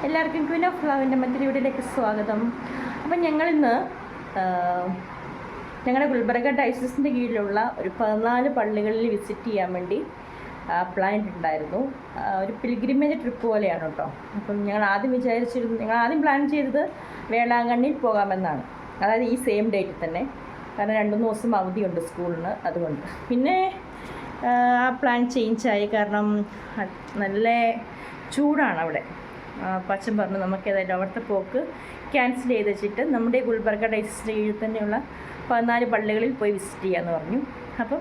എല്ലാവർക്കും Queen of ഫ്ലവറിൻ്റെ മറ്റൊരു വീഡിയോയിലേക്ക് സ്വാഗതം. അപ്പം ഞങ്ങളിന്ന് ഞങ്ങളുടെ ഗുൽബർഗ ഡയസിൻ്റെ കീഴിലുള്ള ഒരു 14 പള്ളികളിൽ വിസിറ്റ് ചെയ്യാൻ വേണ്ടി പ്ലാൻ ഇട്ടിട്ടുണ്ടായിരുന്നു. ഒരു പിൽഗ്രിമേജ് ട്രിപ്പ് പോലെയാണ് കേട്ടോ. അപ്പം ഞങ്ങൾ ആദ്യം പ്ലാൻ ചെയ്തത് വേളാങ്കണ്ണിയിൽ പോകാമെന്നാണ്. അതായത് ഈ സെയിം ഡേറ്റിൽ തന്നെ, കാരണം 2-3 ദിവസം അവധിയുണ്ട് സ്കൂളിന്. അതുകൊണ്ട് പിന്നെ ആ പ്ലാൻ ചേഞ്ചായി. കാരണം നല്ല ചൂടാണ് അവിടെ. അച്ഛൻ പറഞ്ഞു നമുക്ക് ഏതായാലും അവിടുത്തെ പോക്ക് ക്യാൻസൽ ചെയ്ത് വെച്ചിട്ട് നമ്മുടെ ഗുൽബർഗ ഡയസിൻ്റെ കീഴിൽ തന്നെയുള്ള 14 പള്ളികളിൽ പോയി വിസിറ്റ് ചെയ്യാമെന്ന് പറഞ്ഞു. അപ്പം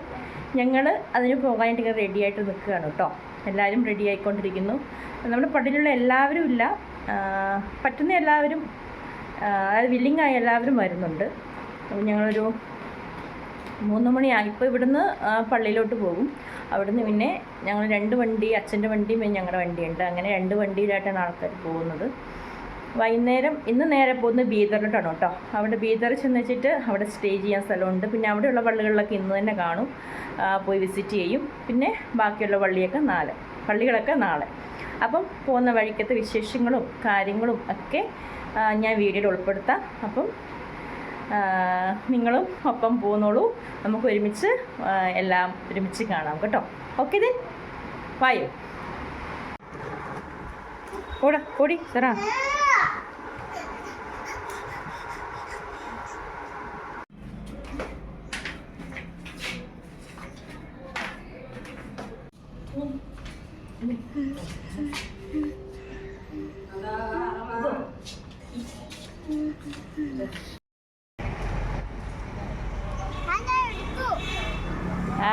ഞങ്ങൾ അതിന് പോകാനായിട്ട് ഇങ്ങനെ റെഡി ആയിട്ട് നിൽക്കുകയാണ് കേട്ടോ. എല്ലാവരും റെഡി ആയിക്കൊണ്ടിരിക്കുന്നു. നമ്മുടെ പള്ളിയിലുള്ള എല്ലാവരും ഇല്ല, പറ്റുന്ന എല്ലാവരും, അതായത് വില്ലിങ്ങായ എല്ലാവരും വരുന്നുണ്ട്. അപ്പം ഞങ്ങളൊരു 3 മണിയായി. ഇപ്പോൾ ഇവിടുന്ന് പള്ളിയിലോട്ട് പോകും. അവിടുന്ന് പിന്നെ ഞങ്ങൾ 2 വണ്ടി, അച്ഛൻ്റെ വണ്ടിയും പിന്നെ ഞങ്ങളുടെ വണ്ടിയുണ്ട്. അങ്ങനെ 2 വണ്ടിയിലായിട്ടാണ് ആൾക്കാർ പോകുന്നത്. വൈകുന്നേരം ഇന്ന് നേരെ പോകുന്നത് ബീദറിലോട്ടാണ് കേട്ടോ. അവിടെ ബീദർ ചെന്ന് വെച്ചിട്ട് അവിടെ സ്റ്റേ ചെയ്യാൻ സ്ഥലമുണ്ട്. പിന്നെ അവിടെയുള്ള പള്ളികളിലൊക്കെ ഇന്ന് തന്നെ കാണും, പോയി വിസിറ്റ് ചെയ്യും. പിന്നെ ബാക്കിയുള്ള പള്ളികളൊക്കെ നാളെ. അപ്പം പോകുന്ന വഴിക്കത്തെ വിശേഷങ്ങളും കാര്യങ്ങളും ഒക്കെ ഞാൻ വീഡിയോയിൽ ഉൾപ്പെടുത്താം. അപ്പം നിങ്ങളും ഒപ്പം പോകുന്നോളൂ, നമുക്ക് എല്ലാം ഒരുമിച്ച് കാണാം കേട്ടോ. ഓക്കെ ദെൻ വായോ ഓടി സാറാ.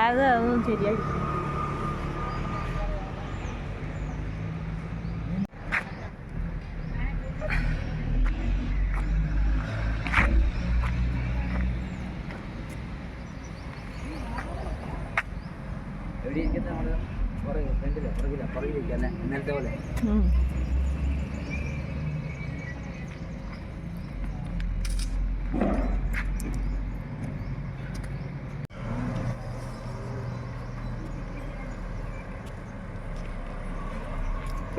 അതൊന്നും ശരിയായി. ഇന്നലത്തെ പോലെ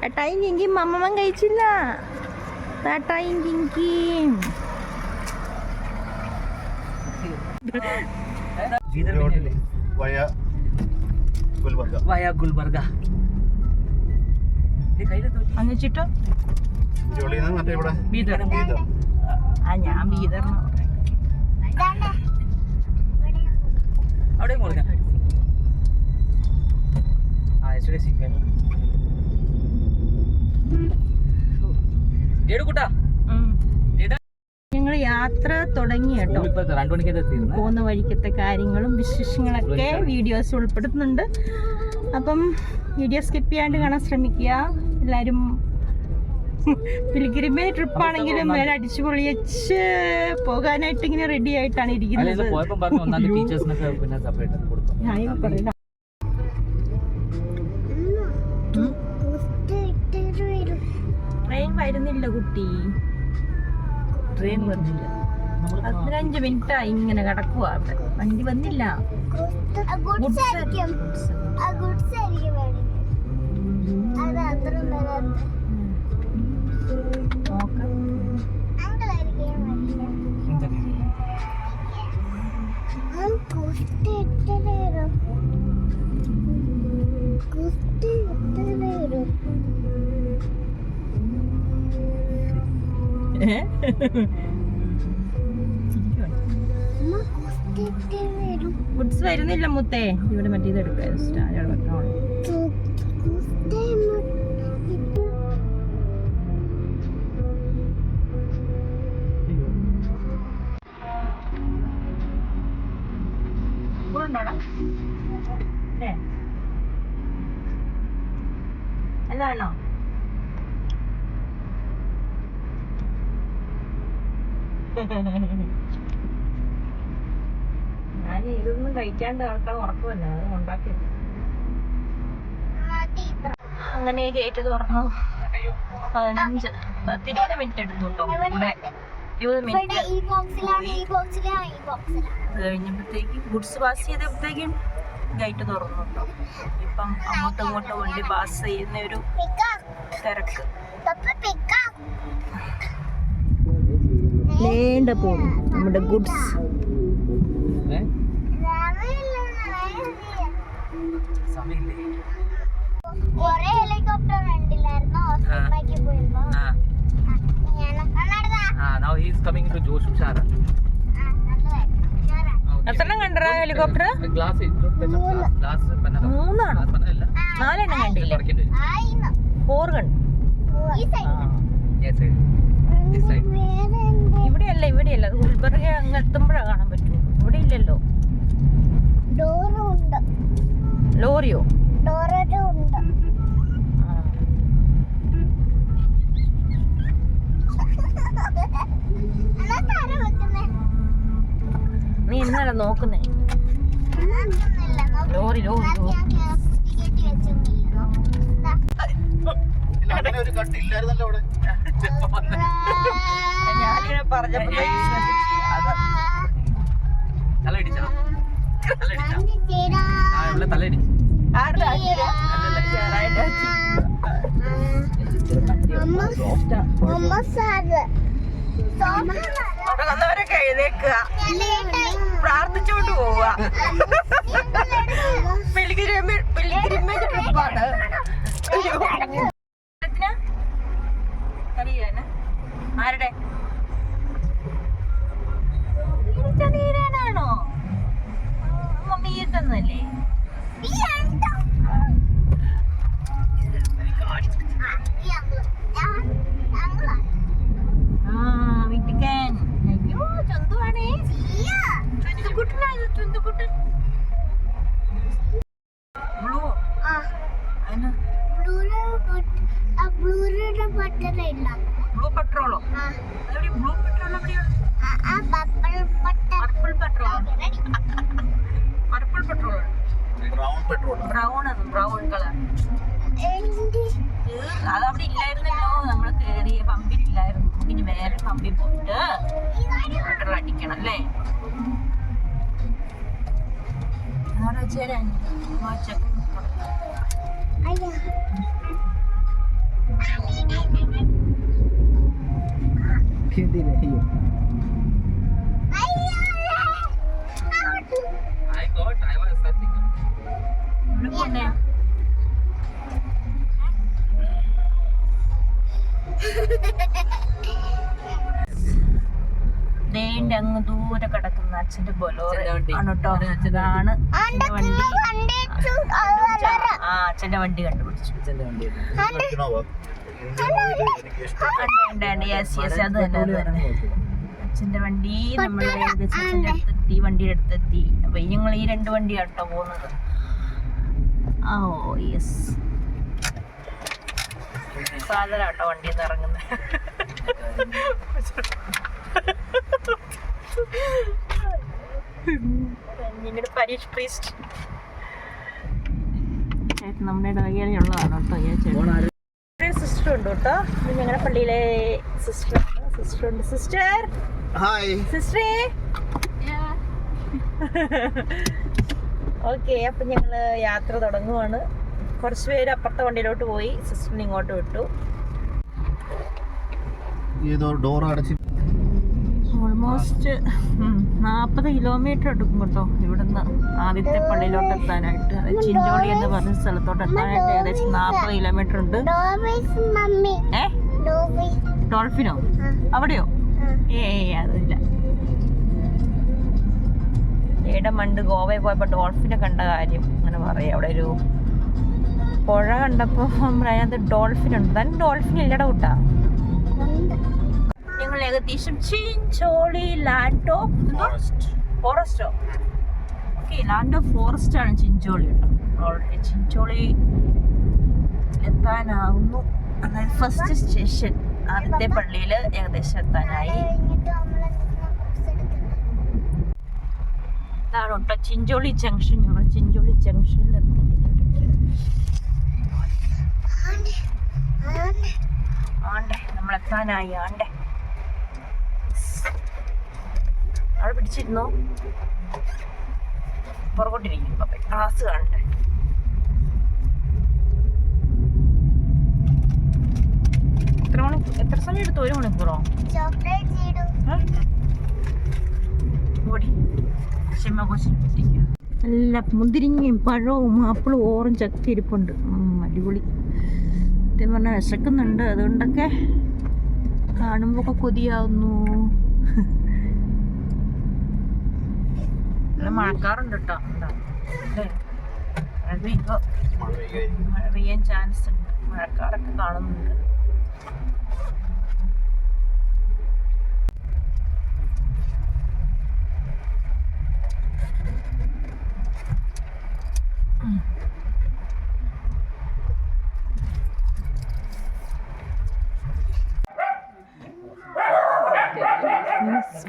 താട്ടായും കിങ്കിയും അമ്മമ്മ കഴിച്ചില്ല. താട്ടായും കിങ്കിയും ഗുൽബർഗ എന്നിട്ടോ ഞാൻ ബീദർ അവിടെ ഞങ്ങൾ യാത്ര തുടങ്ങി കേട്ടോ. പോകുന്ന വഴിക്കത്തെ കാര്യങ്ങളും വിശേഷങ്ങളൊക്കെ വീഡിയോസ് ഉൾപ്പെടുത്തുന്നുണ്ട്. അപ്പം വീഡിയോ സ്കിപ്പ് ചെയ്യാണ്ട് കാണാൻ ശ്രമിക്കുക എല്ലാവരും. പിൽഗ്രിമേജ് ട്രിപ്പാണെങ്കിലും വേറെ അടിച്ചു പൊളിയച്ച് പോകാനായിട്ട് ഇങ്ങനെ റെഡി ആയിട്ടാണ് ഇരിക്കുന്നത്. ട്രെയിൻ വരുന്നില്ല കുട്ടി, ട്രെയിൻ വരുന്നില്ല. 15 മിനിറ്റായി ഇങ്ങനെ കിടക്കുക അവിടെ, വണ്ടി വന്നില്ല. ഗുഡ്സ് വരുന്നില്ല മുത്തേ. ഇവിടെ മറ്റേത് എടുക്കാം, സ്റ്റാർ വെക്കണം. അല്ലാണോ? ഞാൻ ഇതൊന്നും കഴിക്കാണ്ട് ആൾക്കാർ ഉറക്കുമല്ല, അത് ഉണ്ടാക്കിയത്. അങ്ങനെ ഗേറ്റ് തുറന്നു. 15-20 മിനിറ്റ് എടുത്തു കേട്ടോ. ഇവിടെ 20 മിനിറ്റ് കഴിഞ്ഞപ്പോഴത്തേക്കും ഗുഡ്സ് പാസ് ചെയ്തപ്പോഴത്തേക്കും ഗേറ്റ് തുറന്നു കേട്ടോ. ഇപ്പം അങ്ങോട്ടും ഇങ്ങോട്ടും വണ്ടി പാസ് ചെയ്യുന്ന ഒരു തിരക്ക്. വേണ്ട പോകും നമ്മുടെ ഗുഡ്സ്. എത്രണ്ണം കണ്ടോ ഹെലികോപ്റ്റർ? 3 4 കണ്ടില്ലേ? 4 കണ്ടു. ഇവിടെയല്ല അത് ഗുൽബർഗ അങ്ങ് എത്തുമ്പോഴാണ് കാണാൻ പറ്റുള്ളൂ. ഇവിടെ ഇല്ലല്ലോ. ലോറിയോ? നീ എന്നാണ് നോക്കുന്നേ? ലോറി. ഞാനിങ്ങനെ പറഞ്ഞപ്പോ വന്നവരൊക്കെ എഴുന്നേക്കുക, പ്രാർത്ഥിച്ചോണ്ട് പോവുക. പിൽഗ്രിമേജ് ട്രിപ്പാണ്. ആരുടെ നീരാണോ? മമ്മി തന്നല്ലേ? വീട്ടിക്കാൻ. അയ്യോ ചന്തുവാണേ, ചന്തുകുട്ടൻ. ബ്ലൂ പെട്രോളോ? ബ്ലൂ പെട്രോൾ എവിടെയാണ്? Purple petrol. Brown colour. അതവിടെ ഇല്ലായിരുന്നല്ലോ, നമ്മൾ കേറിയ പമ്പിലില്ലായിരുന്നു. ഇനി വേറെ പമ്പിൽ പോയിട്ട് പെട്രോൾ അടിക്കണം അല്ലേ? അതോടെ വെച്ചുതരാൻ അങ്ങ് ദൂരെ കിടക്കുന്ന അച്ഛന്റെ ബൊലോറോ ആണ് കേട്ടോ. അതാണ് അച്ഛന്റെ വണ്ടി കണ്ടുപിടിച്ചു. അത് തന്നെ അച്ഛന്റെ വണ്ടി. നമ്മൾ അച്ഛന്റെ അടുത്തെത്തി, വണ്ടിയുടെ അടുത്തെത്തി. അപ്പൊ ഞങ്ങൾ ഈ 2 വണ്ടിയാട്ടോ പോകുന്നത്. ഓ യെസ്, സാധനാട്ടോ വണ്ടിയിൽ നിന്ന് ഇറങ്ങുന്നത്. നിങ്ങളുടെ പരീക്ഷ പ്രീസ്റ്റ് ചേട്ടൻ നമ്മുടെ ഇടവകയിലുള്ളതാണ് കേട്ടോ. സിസ്റ്റർ ഉണ്ട് കേട്ടോ. ഞങ്ങളുടെ പള്ളിയിലെ സിസ്റ്റർ ഉണ്ട്. സിസ്റ്റർ സിസ്റ്ററേ. ഓക്കെ, അപ്പം ഞങ്ങള് യാത്ര തുടങ്ങുവാണ്. കുറച്ച് പേര് അപ്പുറത്തെ വണ്ടിയിലോട്ട് പോയി, സിസ്റ്ററിനെ ഇങ്ങോട്ട് വിട്ടു. ഓൾമോസ്റ്റ് 40 കിലോമീറ്റർ എടുക്കും കേട്ടോ ഇവിടുന്ന് ആദ്യത്തെ പള്ളിയിലോട്ട് എത്താനായിട്ട്. ചിഞ്ചോളി എന്ന് പറഞ്ഞ സ്ഥലത്തോട്ട് എത്താനായിട്ട് ഏകദേശം 40 കിലോമീറ്റർ ഉണ്ട്. ഡോൾഫിനോ? അവിടെയോ? അതില്ല. മണ്ട് ഗോവയിൽ പോയപ്പോ ഡോൾഫിനെ കണ്ട കാര്യം അങ്ങനെ പറയാം. അവിടെ ഒരു പുഴ കണ്ടപ്പോ അതിനകത്ത് ഡോൾഫിൻ ഉണ്ട്. തന്നെ ഡോൾഫിൻ ഇല്ലട കൂട്ടാ. ഞങ്ങൾ ഏകദേശം ചിഞ്ചോളി ലാൻഡ് ഓഫ് ഫോറസ്റ്റോ. ഓക്കെ, ലാൻഡ് ഓഫ് ഫോറസ്റ്റ് ആണ് ചിഞ്ചോളി കേട്ടോ. ഓൾറെഡി ചിഞ്ചോളി എത്താനാവുന്നു. അതായത് ഫസ്റ്റ് സ്റ്റേഷൻ ആദ്യത്തെ പള്ളിയിൽ ഏകദേശം എത്താനായി. ഇതാണ് കേട്ടോ ചിഞ്ചോളി ജംഗ്ഷൻ. ഞങ്ങൾ ചിഞ്ചോളി ജംഗ്ഷനിൽ എത്തി. ആണ്ടേ നമ്മളെത്താനായി. ആണ്ടേ അവിടെ പിടിച്ചിരുന്നോ? പുറകോട്ടിരിക്കും. ക്ലാസ് കാണണ്ടേ? എത്ര എത്ര സമയം എടുത്തു? 1 മണിക്കൂറോ? ഓടി നല്ല മുന്തിരിങ്ങയും പഴവും ആപ്പിളും ഓറഞ്ച് ഒക്കെ ഇരിപ്പുണ്ട്. അടിപൊളി. സത്യം പറഞ്ഞാൽ വിശക്കുന്നുണ്ട്, അതുകൊണ്ടൊക്കെ കാണുമ്പോൾ ഒക്കെ കൊതിയാവുന്നു. നല്ല മഴക്കാറുണ്ട് കേട്ടോ. മഴ പെയ്യാൻ ചാൻസ് ഉണ്ട്. മഴക്കാറൊക്കെ കാണുന്നുണ്ട്.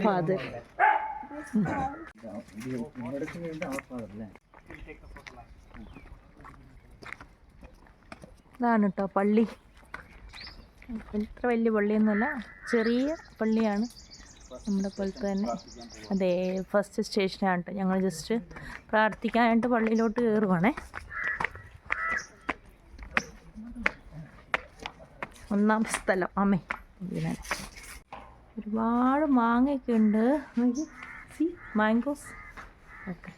Father. ഇതാണ് കേട്ടോ പള്ളി. ഇത്ര വലിയ പള്ളിയൊന്നുമല്ല, ചെറിയ പള്ളിയാണ്, നമ്മുടെ പോലത്തെ തന്നെ. അതെ, ഫസ്റ്റ് സ്റ്റേഷനാണ് കേട്ടോ. ഞങ്ങൾ ജസ്റ്റ് പ്രാർത്ഥിക്കാനായിട്ട് പള്ളിയിലോട്ട് കയറുവാണേ. 1ാം സ്ഥലം അമ്മേ. ഒരുപാട് മാങ്ങയൊക്കെ ഉണ്ട്. C mangoes. Okay,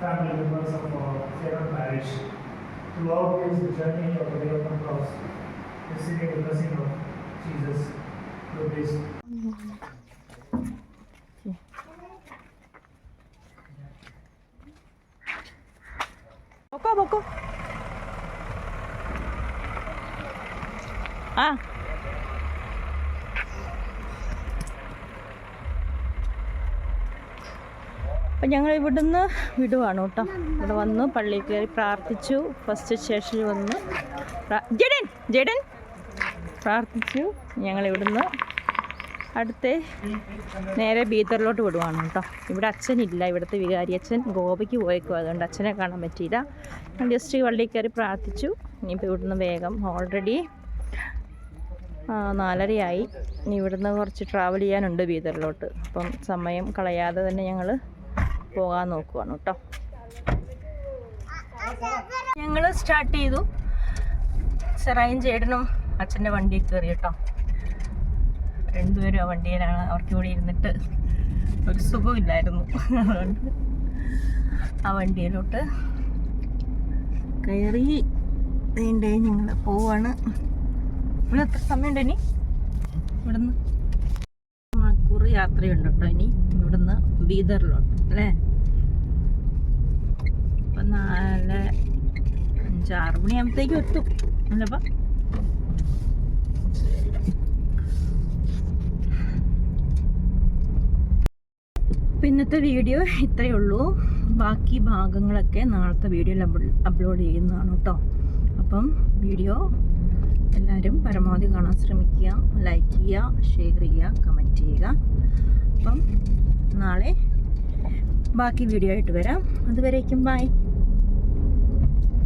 family members of our Sarah parish throughout his journey of the way of the cross, receiving the blessing of Jesus through this. Boko. അപ്പം ഞങ്ങൾ ഇവിടുന്ന് വിടുവാണ് കേട്ടോ. ഇവിടെ വന്നു പള്ളിയിൽ കയറി പ്രാർത്ഥിച്ചു. ഫസ്റ്റ് സ്റ്റേഷനിൽ വന്ന് ജഡൻ പ്രാർത്ഥിച്ചു. ഞങ്ങളിവിടുന്ന് നേരെ ബീദറിലോട്ട് വിടുവാണ് കേട്ടോ. ഇവിടെ അച്ഛനില്ല, ഇവിടുത്തെ വികാരി അച്ഛൻ ഗോവയ്ക്ക് പോയേക്കും, അതുകൊണ്ട് അച്ഛനെ കാണാൻ പറ്റിയില്ല. ജസ്റ്റ് പള്ളിയിൽ കയറി പ്രാർത്ഥിച്ചു. ഇനിയിപ്പോൾ ഇവിടുന്ന് വേഗം, ഓൾറെഡി 4:30 ഇനി ഇവിടുന്ന് കുറച്ച് ട്രാവൽ ചെയ്യാനുണ്ട് ബീദറിലോട്ട്. അപ്പം സമയം കളയാതെ തന്നെ ഞങ്ങൾ പോകാൻ നോക്കുവാണ് കേട്ടോ. ഞങ്ങൾ സ്റ്റാർട്ട് ചെയ്തു. സെറായും ചേട്ടനും അച്ഛൻ്റെ വണ്ടിയിൽ കയറി കേട്ടോ. 2 പേരും ആ വണ്ടിയിലാണ്. അവർക്ക് ഇവിടെ ഇരുന്നിട്ട് ഒരു സുഖമില്ലായിരുന്നു, അതുകൊണ്ട് ആ വണ്ടിയിലോട്ട് കയറി വേണ്ടേ ഞങ്ങൾ പോവാണ്. ഇവിടെ എത്ര സമയമുണ്ട് ഇനി? ഇവിടുന്ന് മണിക്കൂർ യാത്രയുണ്ട് കേട്ടോ ഇനി ഇവിടുന്ന് ബീദറിലോട്ട് അല്ലേ. ഇപ്പം 4, 5, 6 മണിയാകുമ്പോഴത്തേക്കും എത്തും അല്ലപ്പം. ഇന്നത്തെ വീഡിയോ ഇത്രയേ ഉള്ളൂ. ബാക്കി ഭാഗങ്ങളൊക്കെ നാളത്തെ വീഡിയോയിൽ അപ്ലോഡ് ചെയ്യുന്നതാണ് കേട്ടോ. അപ്പം വീഡിയോ എല്ലാവരും പരമാവധി കാണാൻ ശ്രമിക്കുക, ലൈക്ക് ചെയ്യുക, ഷെയർ ചെയ്യുക, കമൻറ്റ് ചെയ്യുക. അപ്പം നാളെ ബാക്കി വീഡിയോ ആയിട്ട് വരാം. അതുവരേക്കും ബൈ.